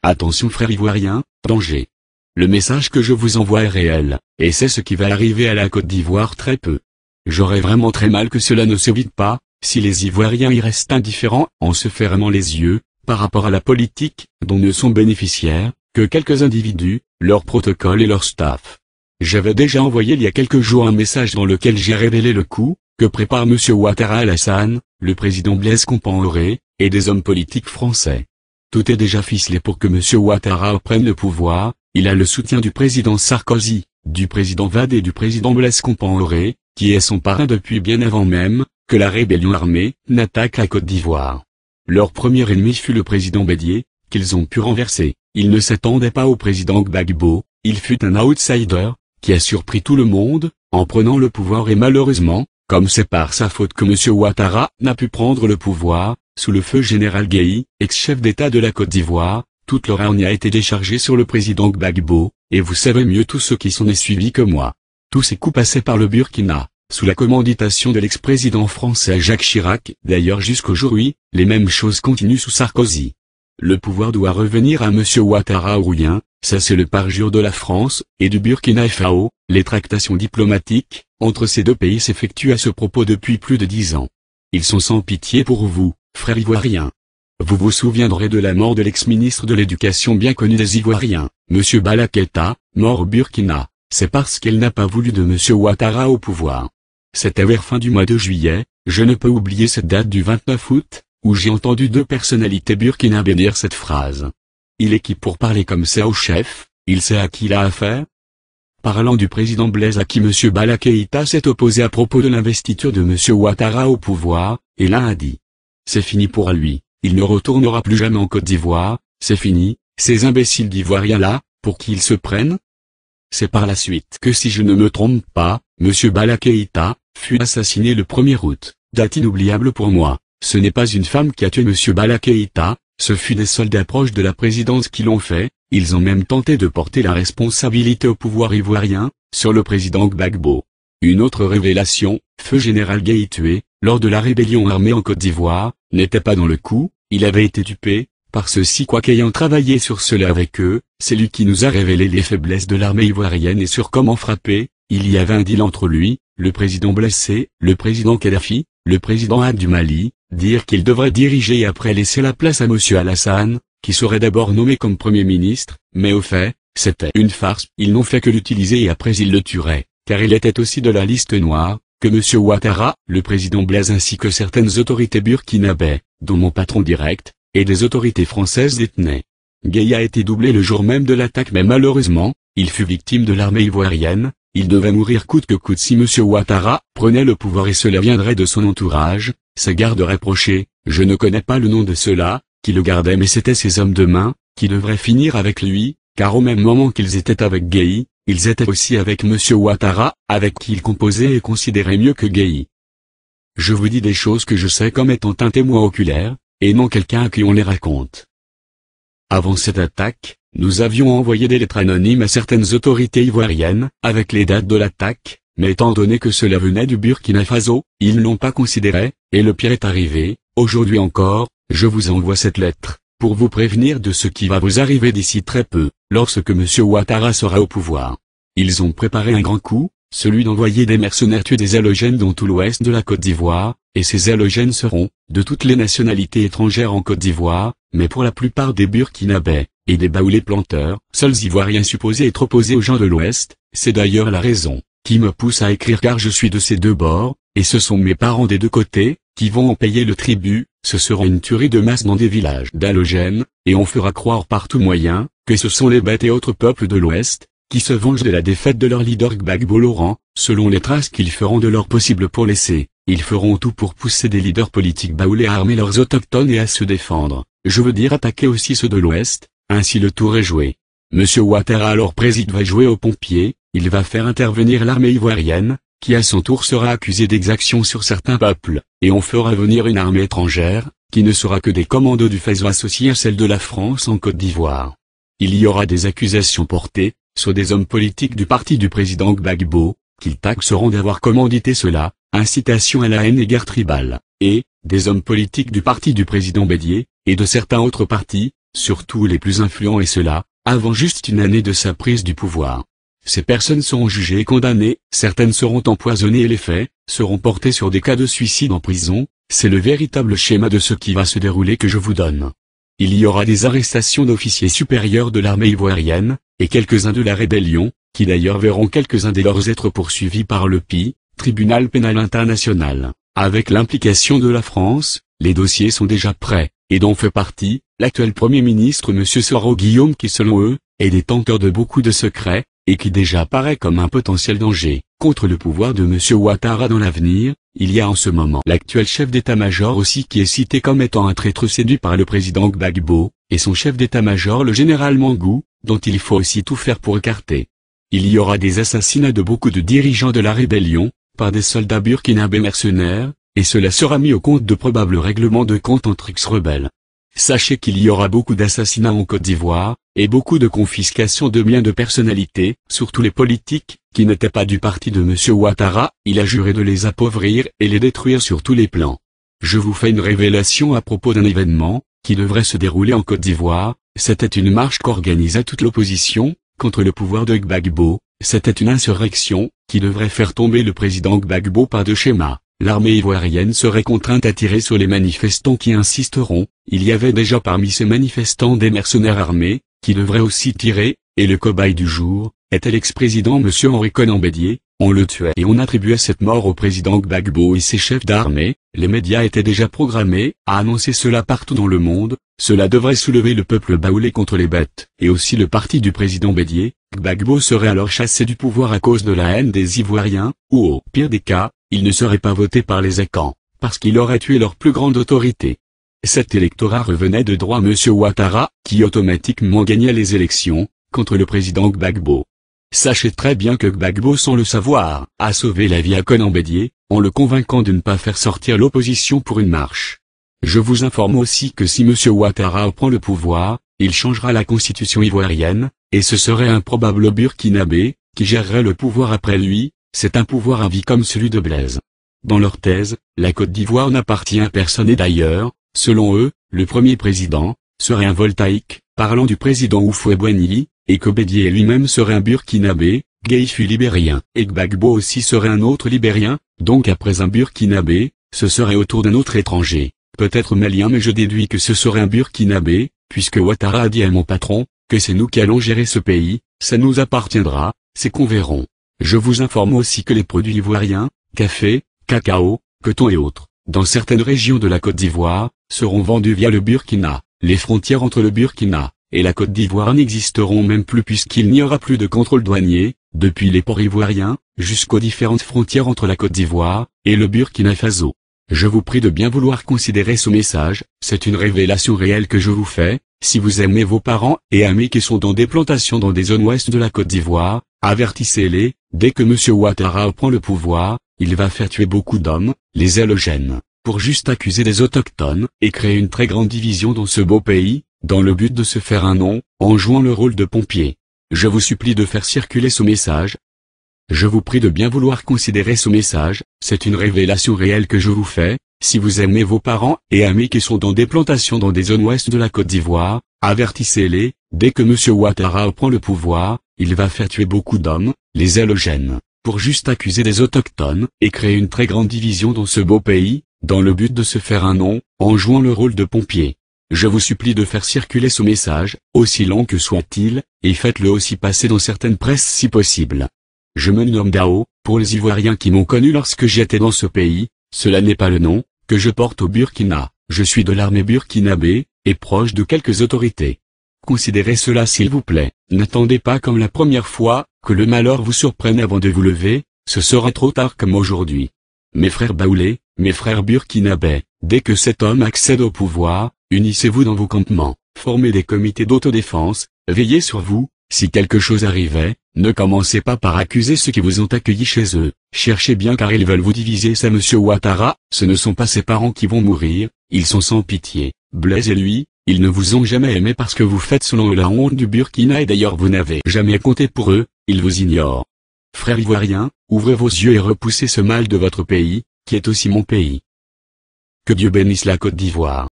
Attention frères ivoiriens, danger. Le message que je vous envoie est réel, et c'est ce qui va arriver à la Côte d'Ivoire très peu. J'aurais vraiment très mal que cela ne s'évite pas, si les Ivoiriens y restent indifférents en se fermant les yeux, par rapport à la politique, dont ne sont bénéficiaires, que quelques individus, leur protocole et leur staff. J'avais déjà envoyé il y a quelques jours un message dans lequel j'ai révélé le coup, que prépare M. Ouattara Alassane, le président Blaise Compaoré, et des hommes politiques français. Tout est déjà ficelé pour que M. Ouattara prenne le pouvoir, il a le soutien du président Sarkozy, du président Wade et du président Blaise Compaoré, qui est son parrain depuis bien avant même, que la rébellion armée, n'attaque la Côte d'Ivoire. Leur premier ennemi fut le président Bédié, qu'ils ont pu renverser. Ils ne s'attendaient pas au président Gbagbo, il fut un outsider, qui a surpris tout le monde, en prenant le pouvoir et malheureusement, comme c'est par sa faute que M. Ouattara n'a pu prendre le pouvoir, sous le feu général Guèye, ex-chef d'État de la Côte d'Ivoire, toute leur hargne a été déchargée sur le président Gbagbo, et vous savez mieux tous ceux qui s'en est suivis que moi. Tous ces coups passaient par le Burkina, sous la commanditation de l'ex-président français Jacques Chirac. D'ailleurs jusqu'aujourd'hui, les mêmes choses continuent sous Sarkozy. Le pouvoir doit revenir à M. Ouattara ou rien, ça c'est le parjure de la France, et du Burkina Faso. Les tractations diplomatiques, entre ces deux pays s'effectuent à ce propos depuis plus de 10 ans. Ils sont sans pitié pour vous, frères ivoiriens. Vous vous souviendrez de la mort de l'ex-ministre de l'Éducation bien connu des Ivoiriens, M. Bala Keïta, mort au Burkina, c'est parce qu'elle n'a pas voulu de M. Ouattara au pouvoir. C'était vers fin du mois de juillet, je ne peux oublier cette date du 29 août, où j'ai entendu deux personnalités burkinabées dire cette phrase. Il est qui pour parler comme ça au chef, il sait à qui il a affaire? Parlant du président Blaise à qui M. Bala Keïta s'est opposé à propos de l'investiture de M. Ouattara au pouvoir, et l'un a dit. C'est fini pour lui, il ne retournera plus jamais en Côte d'Ivoire, c'est fini, ces imbéciles d'Ivoiriens-là, pour qui ils se prennent? C'est par la suite que si je ne me trompe pas, M. Bala Keïta fut assassiné le 1er août, date inoubliable pour moi. Ce n'est pas une femme qui a tué M. Bala Keïta, ce fut des soldats proches de la présidence qui l'ont fait, ils ont même tenté de porter la responsabilité au pouvoir ivoirien, sur le président Gbagbo. Une autre révélation, feu général Guèye tué, lors de la rébellion armée en Côte d'Ivoire, n'était pas dans le coup, il avait été dupé, par ceux-ci quoiqu'ayant travaillé sur cela avec eux, c'est lui qui nous a révélé les faiblesses de l'armée ivoirienne et sur comment frapper. Il y avait un deal entre lui, le président blessé, le président Kadhafi, le président Had du Mali, dire qu'il devrait diriger et après laisser la place à M. Alassane, qui serait d'abord nommé comme Premier ministre, mais au fait, c'était une farce. Ils n'ont fait que l'utiliser et après ils le tueraient, car il était aussi de la liste noire, que M. Ouattara, le président Blaise ainsi que certaines autorités burkinabées, dont mon patron direct, et des autorités françaises détenaient. Guèye a été doublé le jour même de l'attaque mais malheureusement, il fut victime de l'armée ivoirienne. Il devait mourir coûte que coûte si M. Ouattara prenait le pouvoir et cela viendrait de son entourage, ses gardes rapprochés, je ne connais pas le nom de ceux-là, qui le gardaient mais c'étaient ses hommes de main, qui devraient finir avec lui, car au même moment qu'ils étaient avec Guèye, ils étaient aussi avec M. Ouattara, avec qui ils composaient et considéraient mieux que Guèye. Je vous dis des choses que je sais comme étant un témoin oculaire, et non quelqu'un à qui on les raconte. Avant cette attaque, nous avions envoyé des lettres anonymes à certaines autorités ivoiriennes, avec les dates de l'attaque, mais étant donné que cela venait du Burkina Faso, ils ne l'ont pas considéré, et le pire est arrivé, aujourd'hui encore, je vous envoie cette lettre, pour vous prévenir de ce qui va vous arriver d'ici très peu, lorsque M. Ouattara sera au pouvoir. Ils ont préparé un grand coup, celui d'envoyer des mercenaires tuer des halogènes dans tout l'ouest de la Côte d'Ivoire, et ces halogènes seront, de toutes les nationalités étrangères en Côte d'Ivoire, mais pour la plupart des Burkinabés, et des baoulés planteurs, seuls Ivoiriens supposés être opposés aux gens de l'Ouest, c'est d'ailleurs la raison, qui me pousse à écrire car je suis de ces deux bords, et ce sont mes parents des deux côtés, qui vont en payer le tribut, ce sera une tuerie de masse dans des villages d'halogènes, et on fera croire par tout moyen, que ce sont les bêtes et autres peuples de l'Ouest, qui se vengent de la défaite de leur leader Gbagbo Laurent, selon les traces qu'ils feront de leur possible pour laisser, ils feront tout pour pousser des leaders politiques baoulés à armer leurs autochtones et à se défendre, je veux dire attaquer aussi ceux de l'Ouest. Ainsi le tour est joué. M. Ouattara alors président va jouer aux pompiers, il va faire intervenir l'armée ivoirienne, qui à son tour sera accusée d'exactions sur certains peuples, et on fera venir une armée étrangère, qui ne sera que des commandos du Faso associés à celle de la France en Côte d'Ivoire. Il y aura des accusations portées, sur des hommes politiques du parti du président Gbagbo, qu'ils taxeront d'avoir commandité cela, incitation à la haine et guerre tribale, et, des hommes politiques du parti du président Bédié, et de certains autres partis, surtout les plus influents et cela, avant juste une année de sa prise du pouvoir. Ces personnes seront jugées et condamnées, certaines seront empoisonnées et les faits seront portés sur des cas de suicide en prison. C'est le véritable schéma de ce qui va se dérouler que je vous donne. Il y aura des arrestations d'officiers supérieurs de l'armée ivoirienne, et quelques-uns de la rébellion, qui d'ailleurs verront quelques-uns de leurs être poursuivis par le PI, Tribunal pénal international. Avec l'implication de la France, les dossiers sont déjà prêts, et dont fait partie l'actuel Premier ministre M. Soro Guillaume qui selon eux, est détenteur de beaucoup de secrets, et qui déjà apparaît comme un potentiel danger contre le pouvoir de M. Ouattara dans l'avenir. Il y a en ce moment l'actuel chef d'état-major aussi qui est cité comme étant un traître séduit par le président Gbagbo, et son chef d'état-major le général Mangou, dont il faut aussi tout faire pour écarter. Il y aura des assassinats de beaucoup de dirigeants de la rébellion, par des soldats burkinabés mercenaires, et cela sera mis au compte de probables règlements de compte entre ex-rebelles. Sachez qu'il y aura beaucoup d'assassinats en Côte d'Ivoire, et beaucoup de confiscation de biens de personnalités, surtout les politiques, qui n'étaient pas du parti de M. Ouattara. Il a juré de les appauvrir et les détruire sur tous les plans. Je vous fais une révélation à propos d'un événement, qui devrait se dérouler en Côte d'Ivoire. C'était une marche qu'organisait toute l'opposition, contre le pouvoir de Gbagbo. C'était une insurrection, qui devrait faire tomber le président Gbagbo par deux schémas. L'armée ivoirienne serait contrainte à tirer sur les manifestants qui insisteront. Il y avait déjà parmi ces manifestants des mercenaires armés, qui devraient aussi tirer, et le cobaye du jour, était l'ex-président M. Henri Konan Bédié. On le tuait et on attribuait cette mort au président Gbagbo et ses chefs d'armée. Les médias étaient déjà programmés à annoncer cela partout dans le monde. Cela devrait soulever le peuple baoulé contre les bêtes, et aussi le parti du président Bédié. Gbagbo serait alors chassé du pouvoir à cause de la haine des Ivoiriens, ou au pire des cas, il ne serait pas voté par les Akans, parce qu'il aurait tué leur plus grande autorité. Cet électorat revenait de droit à M. Ouattara, qui automatiquement gagnait les élections, contre le président Gbagbo. Sachez très bien que Gbagbo, sans le savoir, a sauvé la vie à Konan Bédié, en le convainquant de ne pas faire sortir l'opposition pour une marche. Je vous informe aussi que si M. Ouattara prend le pouvoir, il changera la constitution ivoirienne, et ce serait un probable Burkinabé, qui gérerait le pouvoir après lui. C'est un pouvoir à vie comme celui de Blaise. Dans leur thèse, la Côte d'Ivoire n'appartient à personne et d'ailleurs, selon eux, le premier président serait un voltaïque, parlant du président Houphouët-Boigny, et que Bédié lui-même serait un Burkinabé, Gueye libérien, et Gbagbo aussi serait un autre libérien. Donc après un Burkinabé, ce serait au tour d'un autre étranger, peut-être malien, mais je déduis que ce serait un Burkinabé, puisque Ouattara a dit à mon patron, que c'est nous qui allons gérer ce pays, ça nous appartiendra, c'est qu'on verront. Je vous informe aussi que les produits ivoiriens, café, cacao, coton et autres, dans certaines régions de la Côte d'Ivoire, seront vendus via le Burkina. Les frontières entre le Burkina et la Côte d'Ivoire n'existeront même plus puisqu'il n'y aura plus de contrôle douanier, depuis les ports ivoiriens, jusqu'aux différentes frontières entre la Côte d'Ivoire et le Burkina Faso. Je vous prie de bien vouloir considérer ce message, c'est une révélation réelle que je vous fais. Si vous aimez vos parents et amis qui sont dans des plantations dans des zones ouest de la Côte d'Ivoire, avertissez-les. Dès que M. Ouattara prend le pouvoir, il va faire tuer beaucoup d'hommes, les halogènes, pour juste accuser des autochtones et créer une très grande division dans ce beau pays, dans le but de se faire un nom, en jouant le rôle de pompier. Je vous supplie de faire circuler ce message. Je vous prie de bien vouloir considérer ce message, c'est une révélation réelle que je vous fais. Si vous aimez vos parents et amis qui sont dans des plantations dans des zones ouest de la Côte d'Ivoire, avertissez-les. Dès que M. Ouattara prend le pouvoir, il va faire tuer beaucoup d'hommes, les halogènes, pour juste accuser des autochtones et créer une très grande division dans ce beau pays, dans le but de se faire un nom, en jouant le rôle de pompier. Je vous supplie de faire circuler ce message, aussi long que soit-il, et faites-le aussi passer dans certaines presses si possible. Je me nomme Dao, pour les Ivoiriens qui m'ont connu lorsque j'étais dans ce pays, cela n'est pas le nom que je porte au Burkina. Je suis de l'armée burkinabé, et proche de quelques autorités. Considérez cela s'il vous plaît. N'attendez pas comme la première fois, que le malheur vous surprenne avant de vous lever, ce sera trop tard comme aujourd'hui. Mes frères baoulés, mes frères burkinabés, dès que cet homme accède au pouvoir, unissez-vous dans vos campements, formez des comités d'autodéfense, veillez sur vous. Si quelque chose arrivait, ne commencez pas par accuser ceux qui vous ont accueillis chez eux. Cherchez bien car ils veulent vous diviser. C'est M. Ouattara, ce ne sont pas ses parents qui vont mourir, ils sont sans pitié. Blaise et lui, ils ne vous ont jamais aimé parce que vous faites selon eux la honte du Burkina et d'ailleurs vous n'avez jamais compté pour eux, ils vous ignorent. Frères ivoiriens, ouvrez vos yeux et repoussez ce mal de votre pays, qui est aussi mon pays. Que Dieu bénisse la Côte d'Ivoire.